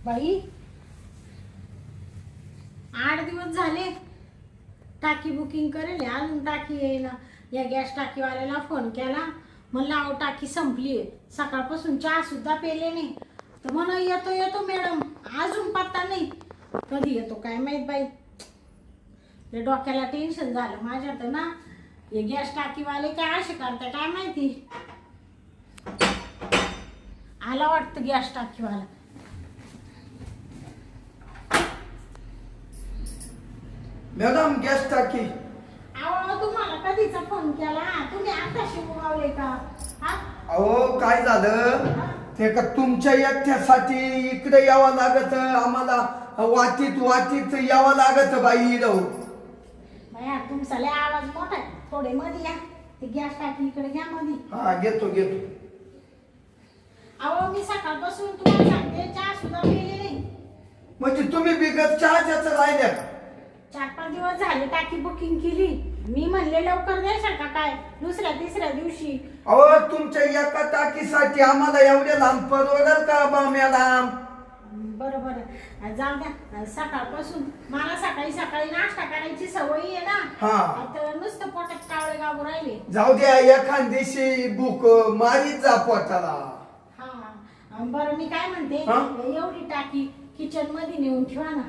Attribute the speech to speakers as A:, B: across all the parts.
A: बाई 8 दिवस झाले टाकी बुकिंग करेल अजून टाकी येईना. या गॅस टाकीवाल्याला फोन केला, म्हणलं अहो टाकी संपली आहे, सकाळपासून चहा सुद्धा पेले नाही. तर म्हणा येतो येतो मॅडम, अजून पत्ता नाही. कधी येतो काय माहीत बाई. ते डोक्याला टेन्शन झालं माझ्या तर ना. हे गॅस टाकीवाले काय असे करते काय माहिती. आला वाटतं गॅस टाकीवाला.
B: मॅडम गॅस टाकी.
A: अहो तुम्हाला कधीचा फोन केला, तुम्ही आताशी उगावले का? हा
B: अहो काय झालं ते का तुमच्या एकट्यासाठी इकडे यावं लागत, आम्हाला वाटीत वाटीत यावं लागत बाई इडव.
A: बाया तुमचा लय आवाज मोठा आहे, थोडे मध्ये या. ते गॅस टाकी इकडे घ्या मध्ये.
B: हा घेतो घेतो.
A: अहो मी सकाळपासून तुम्हाला सांगते चहा सुद्धा पिली नाही.
B: म्हणजे तुम्ही बिगत चहाच्याच राहिल्या का?
A: 4-5 दिवस झाले टाकी बुकिंग केली. मी म्हणले लवकर द्याल का काय दुसऱ्या तिसऱ्या दिवशी.
B: अहो तुमच्या एका टाकीसाठी आम्हाला एवढे लांब परवडेल का बा मॅडम?
A: बरं बरं जाऊ द्या. सकाळपासून मला सकाळी सकाळी नाश्ता करायची सवय आहे ना.
B: हा.
A: आता नुसतं पोटात कावळे गावू राहिले.
B: जाऊ द्या एखाद्याशी बुक मारीत जा पोटाला.
A: हा बरं मी काय म्हणते,
B: हा?
A: एवढी टाकी किचन मध्ये नेऊन ठेवा ना.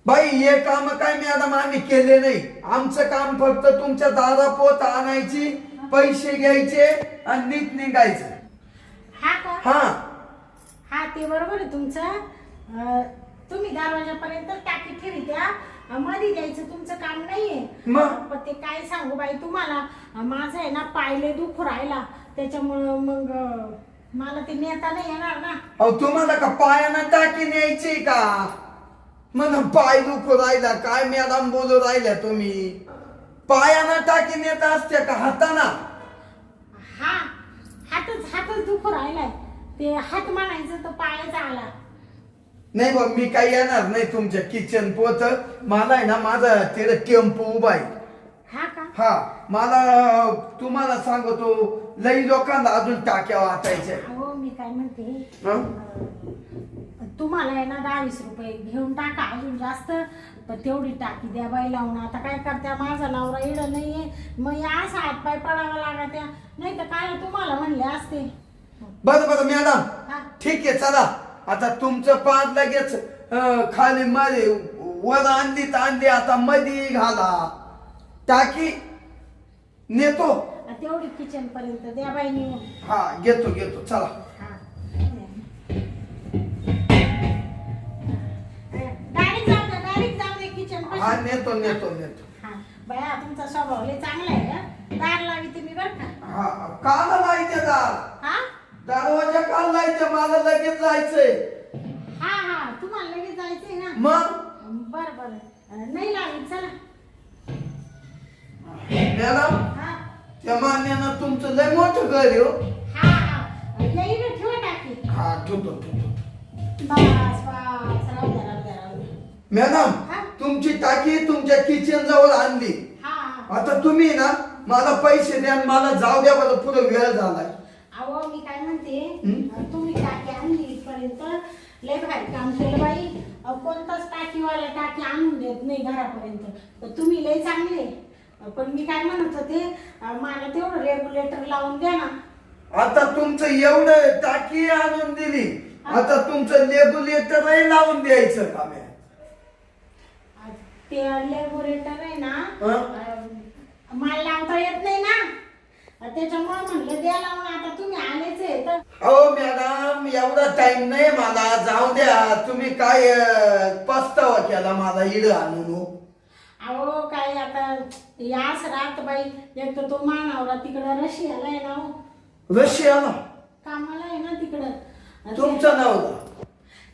B: बाई हे काम काय मॅडम आम्ही केले नाही. आमचं काम फक्त तुमच्या दारापोत आणायची, पैसे घ्यायचे आणि नीट निघायचं.
A: हा का?
B: हा
A: हा ते बरोबर आहे तुमचं. तुम्ही दरवाजापर्यंत टाकी ठेवी द्या, मध्ये द्यायचं तुमचं काम नाहीये.
B: मग?
A: पण ते काय सांगू बाई तुम्हाला, माझं आहे ना पायले दुखू राहिला, त्याच्यामुळं मग मला ते नेता नाही येणार ना.
B: अहो तुम्हाला का पायानं टाकी न्यायची का? म्हणून पाय दुखू राहिला काय मॅडम बोलू राहिल्या तुम्ही? पायानं टाकी नेत असते का हाताना?
A: हा हातच दुखू राहिलाय. ते हात म्हणायचं तर पायाचा आला.
B: नाही बा मी काही येणार नाही तुमच्या किचन पोत. मला आहे ना माझा तिकडे टेम्पो उभा आहे.
A: हा का?
B: हा मला तुम्हाला सांगतो लई लोकांना अजून टाक्या वाटायच्या.
A: हो मी काय म्हणते,
B: हं?
A: तुम्हाला आहे ना 10-20 रुपये घेऊन टाका अजून जास्त. पण तेवढी टाकी द्या बाई लावून. आता काय करत्या, माझा नवरा इड नाहीये, मग या असा हातपाय पडावा लागत्या. नाही तर काय तुम्हाला म्हणले असते.
B: बरं बरं मॅडम
A: हा
B: ठीक आहे चला. आता तुमचं पाच लगेच खाली मध्ये वर आणली तर आणली, आता मध्ये घाला टाकी नेतो.
A: तेवढी किचन पर्यंत द्या बाई नेऊन.
B: हा घेतो घेतो चला.
A: हा डायरेक्ट जाऊ दे किचन
B: हा
A: पाशी.
B: नेतो नेतो नेतो.
A: हा बाया तुमचा स्वभाव लय चांगला आहे हं. दार लावी तुम्ही बरं का.
B: हा काला लायचे दार,
A: हा
B: दरवाजा काल लायचे, मला लगेच जायचंय.
A: हा तुम्हाला लगेच जायचंय ना.
B: मग
A: बरं बरं नाही लागेल चला.
B: मॅडम
A: हा
B: त्या मान्यानं तुमचं लय मोठं घर आहे हो.
A: हा येईल ठेवा टाकी.
B: हा ठेवतो ठेवतो.
A: बस राहू द्या.
B: मॅडम
A: हा?
B: तुमची टाकी तुमच्या किचन जवळ आणली.
A: हा
B: आता तुम्ही ना मला पैसे द्या आणि मला जाऊ द्या, बरं पुढे वेळ झालाय.
A: अहो मी काय म्हणते,
B: हं?
A: तुम्ही टाकी आणली इथपर्यंत लय भारी काम केलं बाई. कोणताच टाकीवाला टाकी आणून देत नाही घरापर्यंत. तर तुम्ही लय चांगले. पण मी काय म्हणत होते, मला तेवढं रेग्युलेटर लावून द्या ना.
B: आता तुमचं एवढं टाकी आणून दिली, आता तुमचं रेग्युलेटरही लावून द्यायचं का मॅ?
A: ते रेग्युलेटर आहे ना,
B: हं?
A: मला लावता येत नाही ना. त्याच्यामुळे म्हणलं द्या लावून. आता तुम्ही आलेच आहे तर.
B: हो मॅडम एवढा टाइम नाही मला, जाऊ द्या. तुम्ही काय पस्तावा केला मला इड आणून हो.
A: अहो काय आता यास रात बाई. एक तर तो मानावरा तिकडं रशियाला आहे ना हो.
B: रशियाला
A: कामाला आहे ना तिकडं.
B: तुमचं नाव का?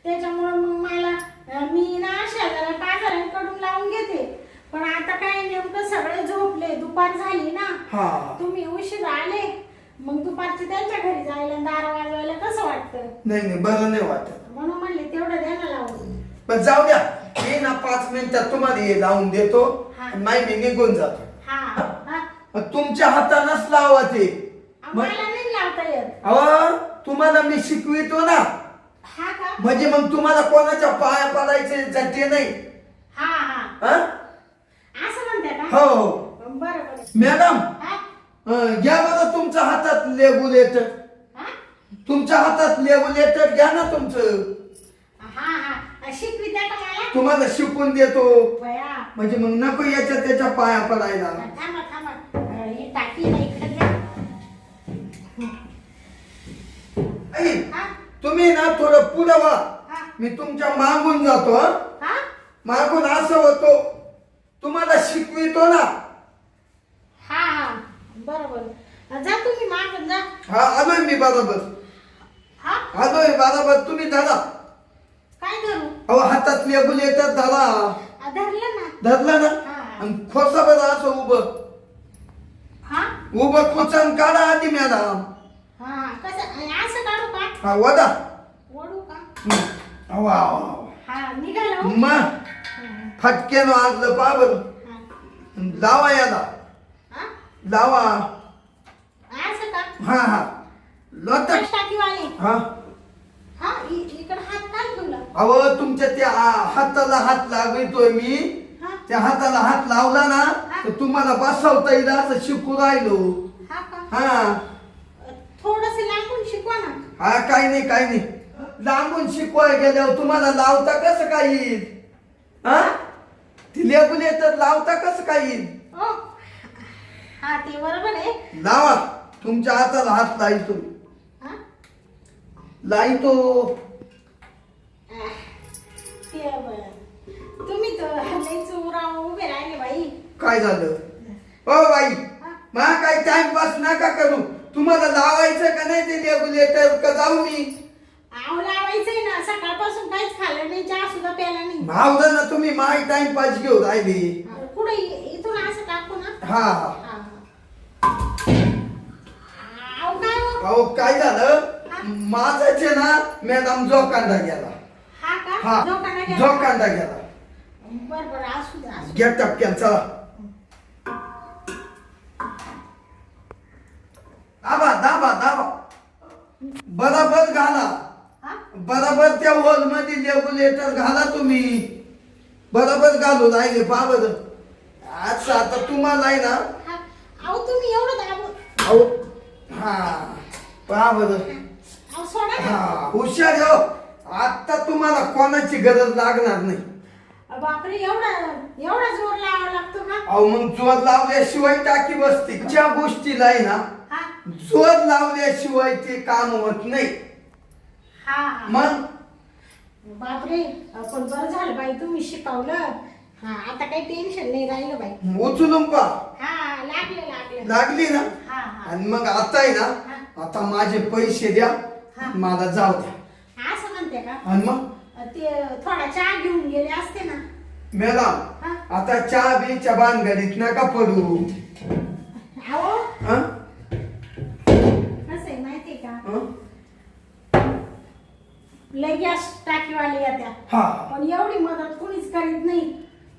A: त्याच्यामुळे मग मला मी ना शेजाऱ्या पाजाऱ्यांकडून लावून घेते. पण आता काय नेमकं सगळे झोपले, दुपार झाली ना.
B: हा
A: तुम्ही उशीर आले, मग दुपारची त्यांच्या घरी जायला दार वाजवायला कसं वाटतं.
B: नाही बरं नाही वाटत.
A: म्हणून म्हणले तेवढं द्या ना लावून.
B: पण जाऊ द्या, मी ना 5 मिनिटात तुम्हाला हे लावून देतो
A: हा.
B: आणि मी निघून जातो.
A: हा हा
B: मग तुमच्या हातानच लावा ते.
A: मला नाही लावता येत.
B: अहो तुम्हाला मी शिकवितो ना.
A: हा का?
B: म्हणजे मग तुम्हाला कोणाच्या पाया पडायचे ते नाही.
A: हा हा
B: हा?
A: असं म्हणते का?
B: हो हो.
A: बरं बरं.
B: मॅडम
A: हा
B: घ्या बरं तुमच्या हातात रेग्युलेटर.
A: हा
B: तुमच्या हातात रेग्युलेटर घ्या ना तुमचं.
A: हा हा शिकवित्या का मला?
B: तुम्हाला शिकून देतो.
A: बया
B: म्हणजे मग नको याच्या त्याच्या पाया पडायला.
A: थांबा थांबा ही टाकी ना इकडे द्या.
B: ऐ,
A: हा
B: तुम्ही ना थोडं पुढं व्हा.
A: हा
B: मी तुमच्या मागून जातो. हं?
A: हा
B: मागून असं होतो तुम्हाला शिकवितो ना.
A: हा हा बरं बरं जा तुम्ही मागून जा.
B: हा आलोय मी बरोबर.
A: हा
B: आलोय बरोबर. तुम्ही धरा.
A: काय धरू?
B: अहो हातात रेग्युलेटर धरा.
A: धरलं ना.
B: धरलं ना.
A: हा.
B: आणि खोसा बरं असं उभं.
A: हा
B: उभं खोचन काढा आधी मॅडम.
A: हा कसं असं काढू का?
B: हा वदा.
A: ओढू का?
B: अहो, अहो, अहो.
A: हा निघालं हो.
B: मग
A: हा,
B: फटक्यानं आणलं पहा बरं.
A: हा.
B: लावा याला.
A: हा?
B: लावा.
A: असं का?
B: हा हा लटक.
A: कश टाकीवाले.
B: हा
A: हा इकडे हात काय ठेवला?
B: अहो तुमच्या त्या हाताला हात लागतोय मी.
A: हा
B: त्या हाताला हात लावला ना तर तुम्हाला बसवता येईल असं शिकू राहिलो.
A: हा का?
B: हा
A: थोडस लांबून शिकवा ना.
B: हा काही नाही काही नाही. लांबून शिकवाय गेल्यावर तुम्हाला लावता कसं काय येईल? हा ती रेग्युलेटर लावता कसं काय येईल?
A: ओ हा ते बरोबर आहे.
B: लावा. तुमच्या हाताला हात लावतो.
A: हा
B: लावतो.
A: ते तुम्ही तर लईच उभे राहिले बाई.
B: काय झालं? ओ बाई
A: हा?
B: मा काही टाइमपास नका करू. तुम्हाला लावायचं का नाही ते रेग्युलेटर का जाऊ मी?
A: आव लावायचंय ना. सकाळपासून काहीच खाल्लं नाही. चहा सुद्धा प्यायला नाही.
B: भावलं ना तुम्ही माय टाइमपास घेऊ राहिली.
A: कुठे इथून असं टाकू ना.
B: हा
A: हा. आव काय हो?
B: अहो काय झालं? माझाच आहे ना मॅडम जोकांडा गेला.
A: हा का?
B: हा
A: जोकांना गेला?
B: जोकांडा गेला.
A: बरं बरं असू दे असू दे.
B: घ्या टपक्यान चला. दाबा दाबा दाबा. बराबर घाला.
A: हा?
B: बराबर त्या होल मध्ये रेग्युलेटर घाला तुम्ही. बराबर घालू राहिले पहा बरं. आज आता तुम्हाला आहे ना.
A: हा. अहो तुम्ही एवढं दाबून.
B: अहो हा पहा बरं.
A: अहो सोडा ना.
B: हा हुशार हो. आता तुम्हाला कोणाची गरज लागणार नाही.
A: बापरे एवढा जोर लावावा लागतो का?
B: अहो मग जोर लावल्याशिवाय टाकी बसते. ज्या गोष्टीला आहे ना
A: हा
B: जोर लावल्याशिवाय ते काम होत नाही.
A: हा हा.
B: मग
A: बापरे पण बरं झालं बाई तुम्ही शिकवलं. हा आता काही टेन्शन नाही राहिलं बाई.
B: उचलून पहा.
A: हा लागलं
B: लागली ना.
A: हा हा
B: आणि मग आता आहे ना आता माझे पैसे द्या.
A: हा.
B: मला जाऊ द्या.
A: असं म्हणते का?
B: आणि मग
A: ते थोडा चहा घेऊन गेले असते ना.
B: मॅडम
A: हा?
B: आता चहा बीच्या भानगडीत नका पडू.
A: अहो
B: हं?
A: कसं आहे माहितीये का?
B: हं?
A: लय गॅस टाकीवाले येत्या.
B: हा
A: पण एवढी मदत कोणीच करीत नाही.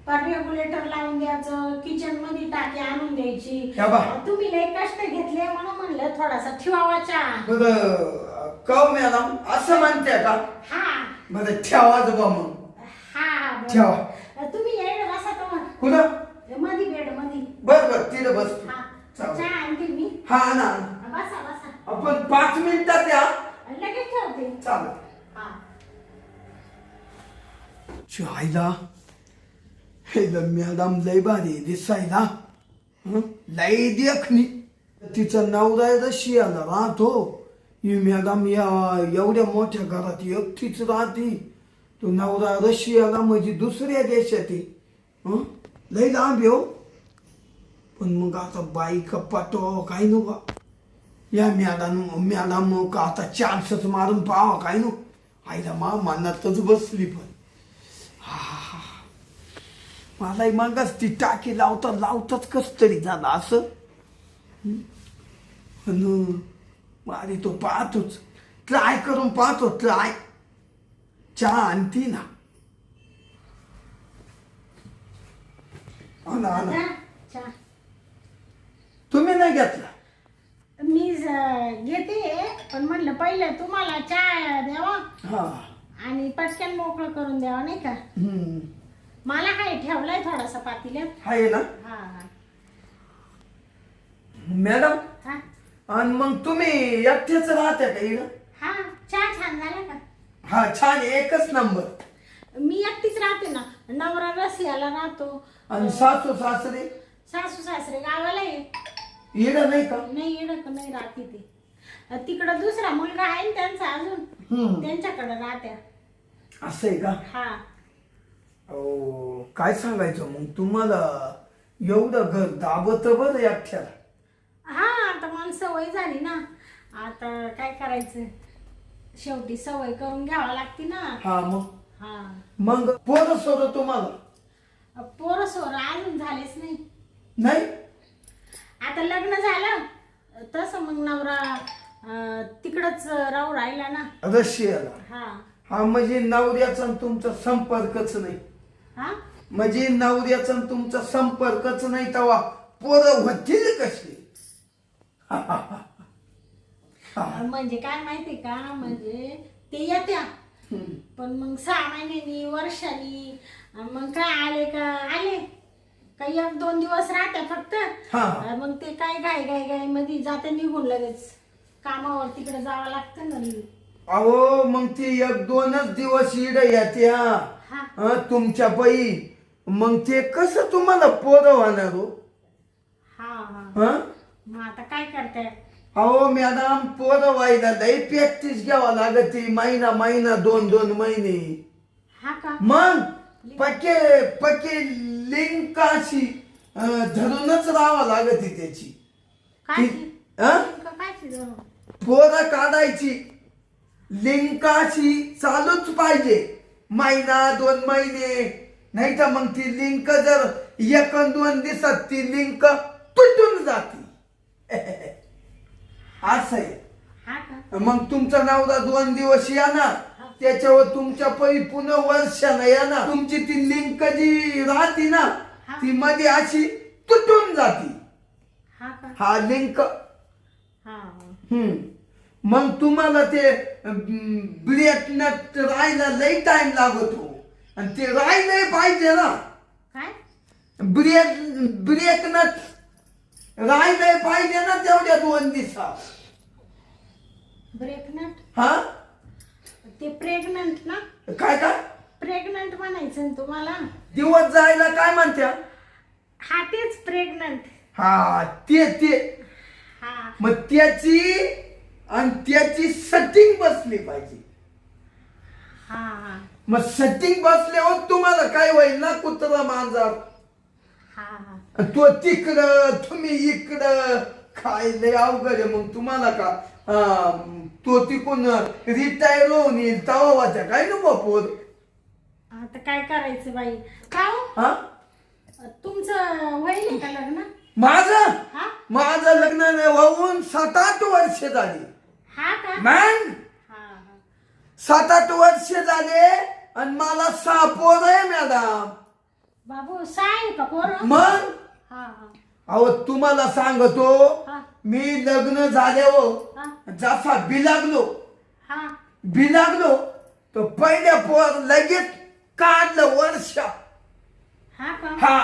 A: पण रेग्युलेटर लावून द्यायचं. किचन मध्ये टाकी आणून द्यायची.
B: या बा.
A: तुम्ही लय कष्ट घेतले म्हणून म्हणलं थोडासा ठेवावा चहा.
B: बरं कव मॅडम असं म्हणते का?
A: हा
B: बरं ठेवाच बा मग.
A: हा बरं.
B: ठेवा.
A: तुम्ही येड बसा तर
B: कुठं?
A: मधी बेड मध्ये.
B: बर बर तिथं बस.
A: हा
B: चालेल.
A: चहा आणते मी.
B: हा ना
A: बसा बसा.
B: आपण 5 मिनिटात या.
A: लगेच ठेवते.
B: चालेल.
A: हा
B: चायला हे मॅडम लय भारी दिसायला. हं? लय देखणी. तिचा नवरा रशियाला राहतो. ही मॅडम या एवढ्या मोठ्या घरात एकटीच राहते. तो नवरा रशियाला म्हणजे दुसऱ्या देशात आहे. हं? लय लांब येऊ. पण मग आता बाई का पाठवा काय नो बा. या मॅडम का आता चान्सच मारून पाहावा काय नो. आईला मनातच बसली. पण मलाही मगच ती टाकी लावताच कस तरी झालं असं. अरे तो पाहतोच. ट्राय करून पाहतो. ट्राय चहा आणती ना. आणा आणा.
A: चहा.
B: तुम्ही नाही घेतला.
A: मी घेते, पण म्हणलं पहिलं तुम्हाला चहा द्यावा
B: हा.
A: आणि पटकन मोकळं करून द्यावा, नाही का?
B: हम्म.
A: मला काय ठेवलाय थोडासा पातेल्यात.
B: आहे ना
A: हा हा
B: मॅडम?
A: हा
B: आणि मग तुम्ही एकटेच राहत्या का इकडं?
A: हा. चहा छान झाला का?
B: हा छान, एकच नंबर.
A: मी एकटीच राहते ना, नवरा रसियाला राहतो.
B: आणि सासू सासरे
A: सासू सासरे गावाला आहे.
B: इकडं नाही का?
A: नाही येणं नाही राहते ते. तिकडं दुसरा मुलगा आहे ना त्यांचा अजून,
B: हम्म.
A: त्यांच्याकडे राहत्या.
B: असं आहे का?
A: हा.
B: अहो काय सांगायचं मग तुम्हाला, एवढं घर दाबत बरं एकट्याला.
A: हा आता मला सवय झाली ना, आता काय करायचं, शेवटी सवय करून घ्यावा लागते ना.
B: हा मग
A: हा.
B: मग पोरं सोरं तुम्हाला?
A: पोरं सोरं अजून झालेच नाही.
B: नाही?
A: आता लग्न झालं तसं मग नवरा तिकडच राहू राहिला ना.
B: रशियाला?
A: हा.
B: हा म्हणजे नवऱ्याचा आणि तुमचा संपर्कच नाही.
A: हा
B: म्हणजे नवऱ्याचा आणि तुमचा संपर्कच नाही, तेव्हा पोरं होतील कशी?
A: म्हणजे काय माहिती का, म्हणजे ते येत्या पण मग 6 महिन्यांनी वर्षांनी, मग काय आले का आले काही 1-2 दिवस राहत्या फक्त.
B: हा.
A: मग ते काय घाई मध्ये जाते निघून, लगेच कामावर तिकडे जावं लागतं ना.
B: अहो मग ते 1-2च दिवस इड येत्या
A: हा
B: तुमच्या पायी, मग ते कसं तुम्हाला पोरं होणार हो?
A: हा हा.
B: हा?
A: मग आता काय करताय?
B: अहो मॅडम, पोरं व्हायला लई प्रॅक्टिस घ्यावं लागते, महिना 2 महिने.
A: हा का?
B: मग पक्के पक्के लिंक अशी धरूनच राहावं लागते त्याची.
A: काय
B: हा?
A: काय
B: पोरं काढायची लिंक अशी चालूच पाहिजे, 1-2 महिने. नाही तर मग ती लिंक जर 1-2 दिवसात ती लिंक तुटून जाते. असं आहे.
A: हा का?
B: मग तुमचा नवरा 2 दिवस या ना, त्याच्यावर तुमच्या पै पुन्हा वर्षानं या ना, तुमची ती लिंक जी राहते ना, ती मध्ये अशी तुटून जाते.
A: हा का?
B: हा लिंक.
A: हा.
B: मग तुम्हाला ते ब्रेकनट राहायला लई टाइम लागतो, आणि ते राहिलंय पाहिजे ना.
A: काय?
B: ब्रेकनट राहिलंय पाहिजे ना तेवढ्या 2 दिवसात.
A: ब्रेकनट?
B: हा?
A: ते प्रेग्नंट ना?
B: काय काय
A: प्रेग्नंट म्हणायचं ना तुम्हाला?
B: दिवस जायला काय म्हणत्या?
A: हा तेच प्रेग्नंट.
B: हा ते
A: हा
B: मग त्याची सेटिंग बसली पाहिजे.
A: हा हा
B: मग सेटिंग बसल्यावर तुम्हाला काय होईल ना, कुत्रा मांजर
A: हा हा.
B: तो तिकडं तुम्ही इकडं, काय लय अवघड आहे. मग तुम्हाला का तो तिकून रिटायर होऊन येईल तवा वाचा काय नको पोर.
A: आता काय करायचं बाई? का हो?
B: हा?
A: तुमचं होईल का लग्न?
B: माझं लग्न होऊन 7-8 वर्ष झाली.
A: हा का?
B: मॅन
A: हा हा.
B: 7-8 वर्ष झाले आणि मला 6 पोर आहे मॅडम.
A: बाबू 6 आहे का पोरं?
B: मग
A: हा हा
B: अहो तुम्हाला सांगतो,
A: हा
B: मी लग्न झाल्यावर
A: हा
B: जसा बिलागलो
A: हा
B: तो पहिल्या पोर लगेच काढलं वर्ष.
A: हा का?
B: हा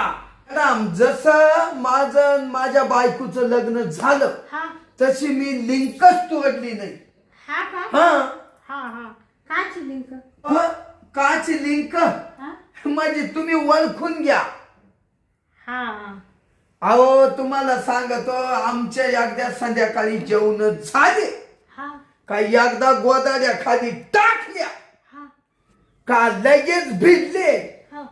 B: मॅडम, जसं माझं माझ्या बायकोचं लग्न झालं
A: हा
B: तशी मी लिंकच तोडली नाही.
A: हा का?
B: हा
A: हा हा. काची लिंक?
B: काची लिंक
A: हा
B: म्हणजे तुम्ही ओळखून घ्या.
A: हा हा
B: अहो तुम्हाला सांगतो, आमच्या एकदा संध्याकाळी जेवण झाले
A: हा
B: का एकदा गोदाड्या खाली टाकल्या
A: हा
B: का लगेच भिजले.
A: हा.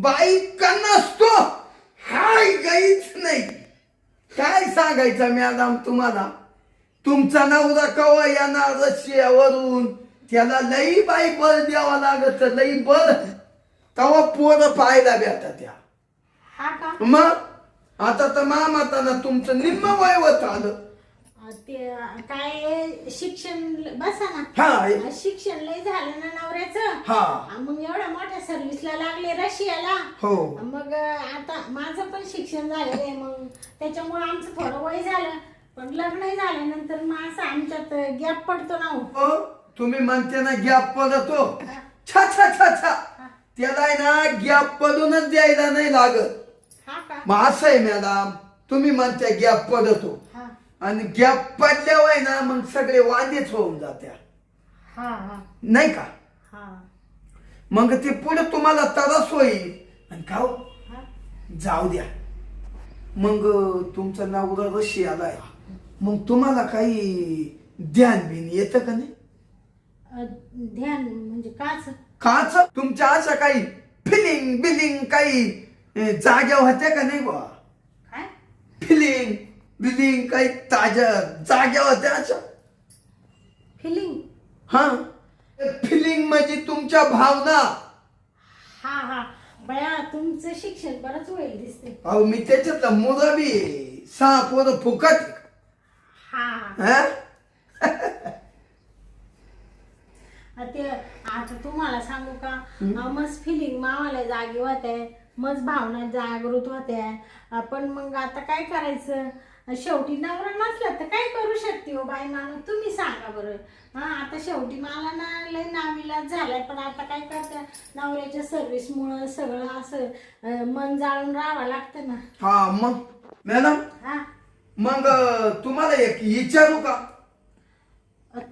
B: बाई का नसतो, हाय गाईच नाही. काय सांगायचं मॅडम तुम्हाला, तुमचा नवरा कवा येणार रशियावरून, त्याला लई बाई बळ द्यावा लागत, लई बळ, तवा पोरं पाहायला भेटत त्या.
A: हा का?
B: मग आता तर मामाताना तुमचं निम्म वय होत आलं.
A: ते काय शिक्षण बसा ना.
B: हा
A: शिक्षण लय झालं ना नवऱ्याचं.
B: हा
A: मग एवढ्या मोठ्या सर्व्हिसला लागले रशियाला.
B: हो
A: मग आता माझं पण शिक्षण झालेलं आहे, मग त्याच्यामुळे आमचं थोडं वय झालं, पण लग्न झाल्यानंतर मग असं आमच्यात गॅप पडतो ना.
B: हो तुम्ही म्हणते ना गॅप पडतो. छा छा छा छा त्याला आहे ना गॅप पडूनच द्यायला नाही लागत.
A: हा का?
B: मग असं आहे मॅडम, तुम्ही म्हणते गॅप पडतो
A: हा
B: आणि गॅप पडल्यावर ना मग सगळे वांदेच होऊन जात्या,
A: हा हा
B: नाही का?
A: हा
B: मग ते पुढे तुम्हाला त्रास होईल. आणि का हो?
A: हा.
B: जाऊ द्या. मग तुमचा नवरा रशियाला आहे, मग तुम्हाला काही ध्यान बिन येतं का नाही?
A: ध्यान म्हणजे काच?
B: काच तुमच्या अशा काही फिलिंग बिलिंग काही जाग्या होत्या का नाही बा?
A: काय
B: फिलिंग बिलिंग काही ताज्या जाग्या होत्या अशा?
A: फिलिंग?
B: हा फिलिंग म्हणजे तुमच्या भावना.
A: हा हा बया, तुमचं शिक्षण बरंच होईल दिसते.
B: अहो मी त्याच्यातला मुरबी 6 पोरं फुकट.
A: हा
B: हा?
A: ते आता तुम्हाला सांगू का, मस्त फिलिंग मावाला जागी होते, मस्त भावना जागृत होत्या. पण मग आता काय करायचं, शेवटी नवरा नसला तर काय करू शकते हो बाई माणूस, तुम्ही सांगा बरं. हा आता शेवटी मला ना लय नाविलाज झालाय, पण आता काय करते, नवऱ्याच्या सर्व्हिसमुळं सगळं असं मन जाळून राहावं लागतं ना.
B: हा मग मॅडम,
A: हा
B: मग तुम्हाला एक विचारू का?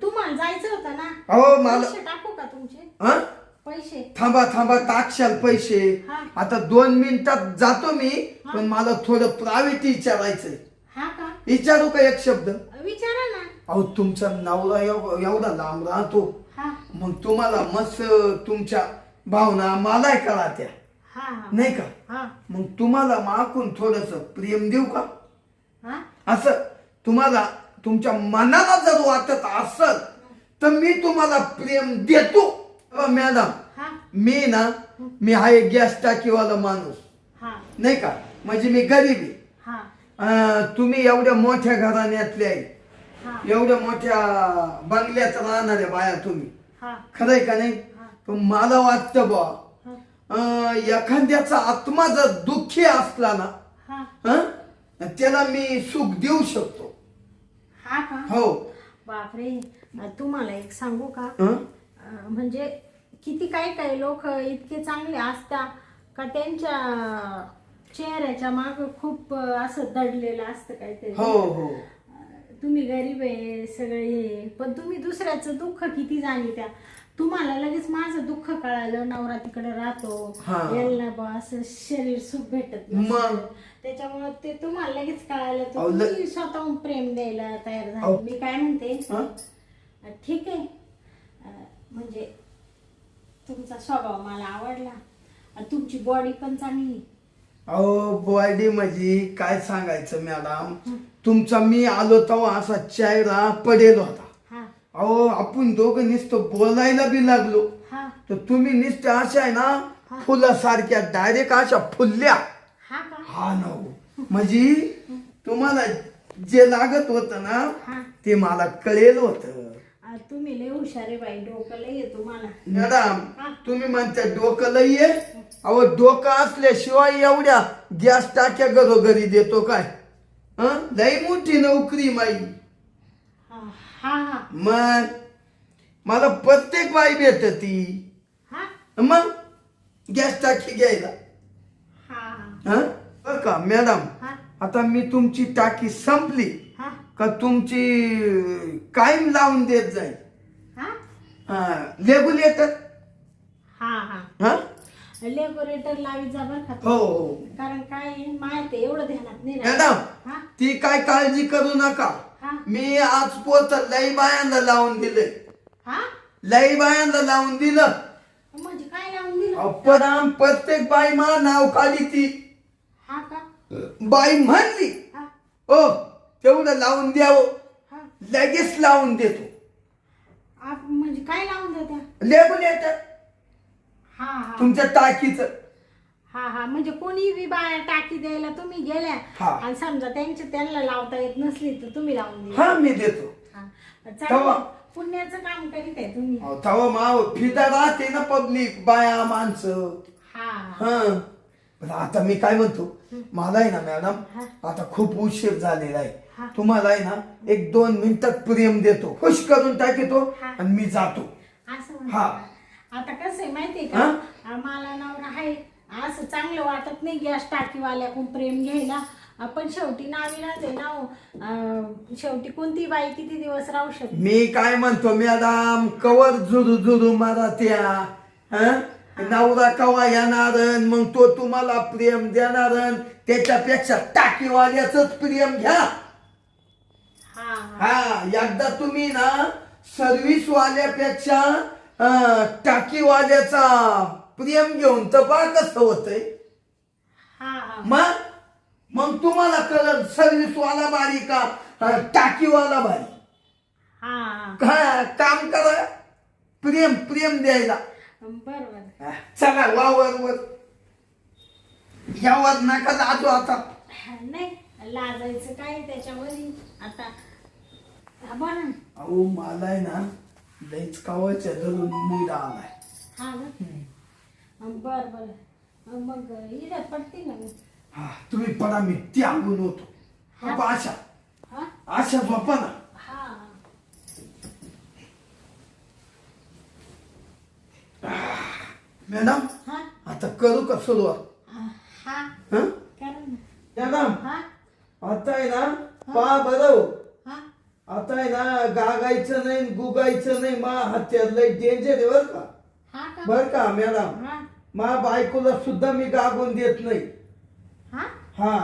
A: तुम्हाला जायचं होतं ना.
B: अहो मला
A: पैसे टाकू का तुमचे?
B: हा
A: पैसे?
B: थांबा थांबा टाकशाल पैसे.
A: हा.
B: आता 2 मिनिटात जातो मी, पण मला थोडं प्रायव्हेट विचारायचंय.
A: हा का?
B: विचारू का एक शब्द?
A: विचारा ना.
B: अहो तुमचा नवरा एवढा लांब राहतो,
A: हा
B: मग तुम्हाला मस्त तुमच्या भावना मला कळत्या,
A: हा हा
B: नाही का?
A: हा
B: मग तुम्हाला मागून थोडस प्रेम देऊ का?
A: हा
B: असं तुम्हाला तुमच्या मनाला जर वाटत असल तर मी तुम्हाला प्रेम देतो. मॅडम
A: हा
B: मी आहे गॅस टाकीवाला माणूस,
A: हा
B: नाही का? म्हणजे मी गरीब आहे.
A: हा
B: तुम्ही एवढ्या मोठ्या घराण्यातले आहे,
A: हा
B: एवढ्या मोठ्या बंगल्यात राहणाऱ्या बाया तुम्ही,
A: हा
B: खरंय का नाही? पण मला वाटतं बा,
A: हा
B: एखाद्याचा आत्मा जर दुःखी असला ना,
A: हा
B: त्याला मी सुख देऊ शकतो.
A: हा का?
B: हो.
A: बापरे, तुम्हाला एक सांगू का?
B: हं?
A: म्हणजे किती काही लोक इतके चांगले असतात का त्यांच्या चेहऱ्याच्या माग खूप असं दडलेलं असतं काहीतरी.
B: हो हो
A: तुम्ही गरीब आहे सगळे हे, पण तुम्ही दुसऱ्याचं दुःख किती जाणीत्या. तुम्हाला लगेच माझं दुःख कळालं, नवरा तिकडे राहतो,
B: हा.
A: यायला बा असं शरीर सुख भेटत नसतं.
B: मग?
A: त्याच्यामुळे ते तुम्हाला लगेच कळालं, तर
B: अहो,
A: तुम्ही स्वतःहून प्रेम द्यायला तयार
B: अहो.
A: झाले. मी काय म्हणते,
B: हं?
A: ठीक आहे, म्हणजे तुमचा स्वभाव मला आवडला, तुमची बॉडी पण चांगली.
B: अहो बॉडी म्हणजे काय सांगायचं मॅडम, तुमचा मी आलो तेव्हा असा चेहरा पडेल होता.
A: हा
B: अहो आपण दोघं नुसतं बोलायला बी लागलो,
A: हा
B: तर तुम्ही नुसत्या अशा आहे ना फुलासारख्या डायरेक्ट अशा फुलल्या.
A: हा का?
B: हा ना हो. म्हणजे तुम्हाला जे लागत होतं ना
A: हा.
B: ते मला कळेल होत.
A: तुम्ही लय हुशार आहे बाई, डोकं लय आहे तुम्हाला.
B: मॅडम तुम्ही म्हणता डोकं लई आहे. अहो डोकं असल्याशिवाय एवढ्या गॅस टाक्या घरोघरी देतो काय? लई मोठी नोकरी माई.
A: हा हा हा
B: मग मला प्रत्येक बाई भेटती,
A: हा
B: मग गॅस टाकी घ्यायला.
A: हा
B: बरं का मॅडम,
A: हा
B: आता मी तुमची टाकी संपली
A: हा
B: का तुमची कायम लावून देत जाईल.
A: हा
B: रेग्युलेटर.
A: हा हा
B: हा
A: लेबोरेटर लावी जा बरं का.
B: हो हो
A: कारण काय आहे, माहिती आहे, एवढं ध्यानात नाही राहत.
B: मॅडम
A: हा
B: ती काय काळजी करू नका.
A: हा
B: मी आज पोत लई बायांना लावून दिले,
A: हा
B: लई बायांना लावून दिलं.
A: म्हणजे काय लावून दिलं?
B: अपराम प्रत्येक बाई मा नाव काढी ती.
A: हा का?
B: बाई म्हणली
A: हा
B: ओ तेवढं लावून द्यावं,
A: हा
B: लगेच लावून देतो.
A: म्हणजे काय लावून देत्या?
B: रेग्युलेटर
A: हा हा
B: तुमच्या टाकीचं.
A: हा हा, म्हणजे कोणी बी बाया टाकी द्यायला तुम्ही गेल्या
B: हा.
A: आणि समजा त्यांना लावता येत नसली तर तुम्ही लावून द्या.
B: हा मी देतो.
A: चांगलं पुण्याचं काम करीत आहे तुम्ही.
B: तेव्हा माव फिदा राहते ना पब्लिक बाया माणसं.
A: हा
B: हा पण आता मी काय म्हणतो, मला आहे ना मॅडम आता खूप उशीर झालेला आहे. तुम्हाला आहे ना 1-2 मिनिटात प्रेम देतो, खुश करून टाकतो आणि मी जातो.
A: असं
B: हा.
A: म्हणतो. आता कसं आहे माहितीये का, मला नवरा आहे असं चांगलं वाटत नाही गॅस टाकीवाल्याकडून प्रेम घ्यायला. आपण शेवटी नावीलाज आहे ना हो. शेवटी कोणती बाई किती दिवस राहू शकते.
B: मी काय म्हणतो मॅडम, कवर जुरू जुरू मारा त्या नवरा कवा येणार, मग तो तुम्हाला प्रेम देणार, त्याच्यापेक्षा टाकीवाल्याच प्रेम घ्या.
A: हा
B: हा एकदा तुम्ही ना सर्व्हिस वाल्यापेक्षा टाकीवाल्याचा प्रेम घेऊन तर पहा कसं होतंय.
A: हा
B: मग तुम्हाला कळलं सर्व्हिस वाला भारी का टाकीवाला भारी.
A: हा
B: काम करा, प्रेम प्रेम द्यायला.
A: बरोबर.
B: चला वावर यावर नका लाजू आता.
A: नाही लाजायचं काय त्याच्यावरही. आता बोला ना.
B: अहो मला आहे ना लईच कावाच्या धरून मूड आलाय.
A: हा ना बर बर मग इथे पडते ना मी.
B: हा तुम्ही पडा, मी त्यागून होतो. आशा
A: हा
B: आशा झोपा ना.
A: हा
B: मॅडम
A: हा
B: आता करू का सुरुवात?
A: हा
B: हं?
A: करा ना.
B: मॅडम
A: हा
B: आता आहे ना पहा बरं,
A: हा
B: आता आहे ना गागायचं नाही गुगायचं नाही. मा हत्यार लय डेंजर आहे बर का.
A: हा का
B: बर का मॅडम,
A: हा
B: मा बायकोला सुद्धा मी गागून देत नाही.
A: हा
B: हा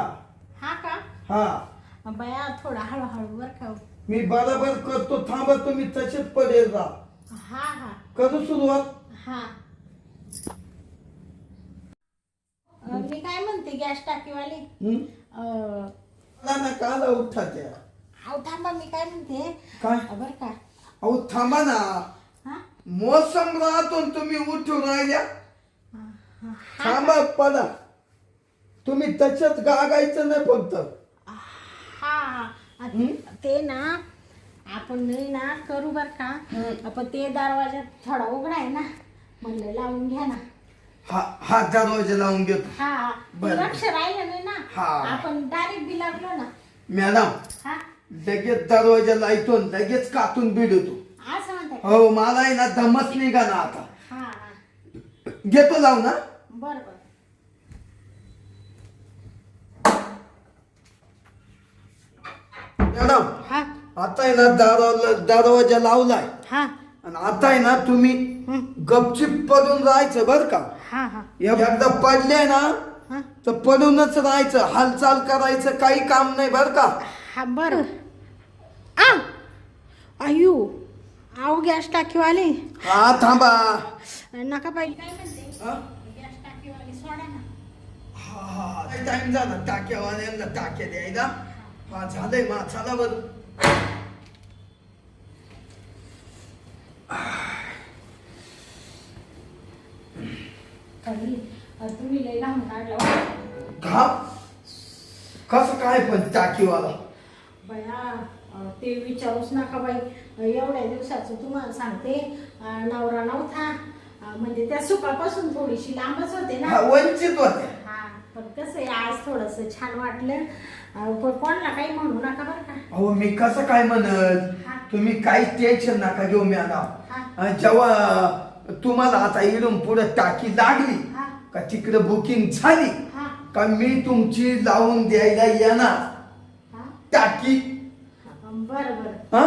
A: हा का
B: हा
A: बया थोडा हळूहळू बर का.
B: मी बरोबर करतो, थांबा तुम्ही तसेच पडेल जा.
A: हा हा
B: करू सुरुवात?
A: हा मी काय म्हणते गॅस टाकीवाली.
B: काला उठा त्या.
A: अहो थांबा मी काय म्हणते
B: काय?
A: बर का.
B: अहो थांबा ना,
A: हा
B: मोसम राहतो तुम्ही उठून राहिल्या.
A: हा
B: थांबा पडा, तुम्ही तसंच गागायचं नाही फक्त.
A: हा ते ना आपण नाही ना करू बर का. आपण ते दरवाजा थोडा उघडा आहे ना, म्हणलं लावून घ्या ना.
B: हा दरवाजा लावून घेतो.
A: हा
B: बरं.
A: लक्ष राहिलं नाही ना,
B: हा.
A: आपण डायरेक्ट बी लागलो ना.
B: मॅडम
A: हा
B: लगेच दरवाजा लावतो, लगेच कातून बिडतो.
A: असं म्हणताय.
B: हो मला आहे ना दमच निघा ना आता.
A: हा
B: घेतो लावू ना.
A: बर बर.
B: मॅडम
A: हा
B: आता आहे ना दरवाजा लावलाय,
A: हा
B: आणि आता आहे ना तुम्ही गपचिप पडून राहायचं बर का.
A: हा हा
B: एकदा पडले ना
A: हा
B: तर पडूनच राहायचं, हालचाल करायचं काही काम नाही बर का.
A: हा बर. आयु आहो गॅस टाकीवाले
B: हा थांबा.
A: नका पाहिजे काय म्हणते.
B: हा
A: गॅस टाकीवाली सोडा ना.
B: हा टाइम झाला टाक्यावाल्यांना टाक्या द्यायला. हा झालंय मा, चला बर.
A: तुम्ही लई लांब काढला
B: घाप कसं काय पण टाकीवाला.
A: बया ते विचारूच नका बाई. एवढ्या दिवसाचं तुम्हाला सांगते नवरा नव्हता. म्हणजे त्या सुखापासून थोडीशी लांबच होते ना.
B: वंचित होते.
A: हा पण कसं आहे आज थोडस छान वाटलं. पण कोणाला काही म्हणू नका बरं का.
B: अहो मी कसं काय म्हणत, तुम्ही काहीच टेन्शन नका घेऊ मॅडम. जेव्हा तुम्हाला आता इडून पुढे टाकी लागली का तिकडे बुकिंग झाली का मी तुमची लावून द्यायला येणार टाकी.
A: बर बर.
B: हा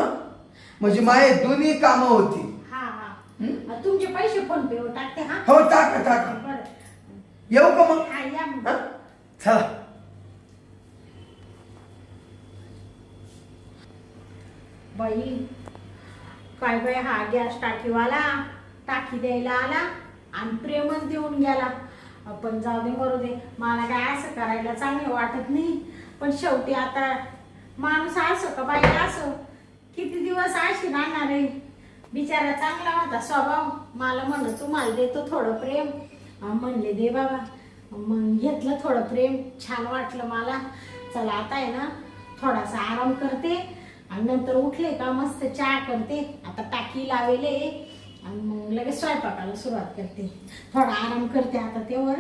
B: म्हणजे माझे दोन्ही कामं होती.
A: हा हा तुमचे पैसे फोन पे वर टाकते. हा
B: हो टाका टाका.
A: बरं.
B: येऊ का मग?
A: हा या मग.
B: हा? चला.
A: बाई काय बाई हा गॅस टाकीवाला टाकी द्यायला आला आणि प्रेमच देऊन गेला. पण जाऊ दे मरू दे, मला काय असं करायला चांगलं वाटत नाही. पण शेवटी आता माणूस असो का बाई असो किती दिवस अशी राहणार आहे. बिचारा चांगला होता स्वभाव. मला म्हणत तुम्हाला देतो थोडं प्रेम. म्हणले दे बाबा. मग घेतलं थोडं प्रेम, छान वाटलं मला. चला आता आहे ना थोडासा आराम करते आणि नंतर उठले का मस्त चहा करते. आता टाकी लावेले आणि मग लगेच स्वयंपाकाला सुरुवात करते. थोडा आराम करते आता तेवर.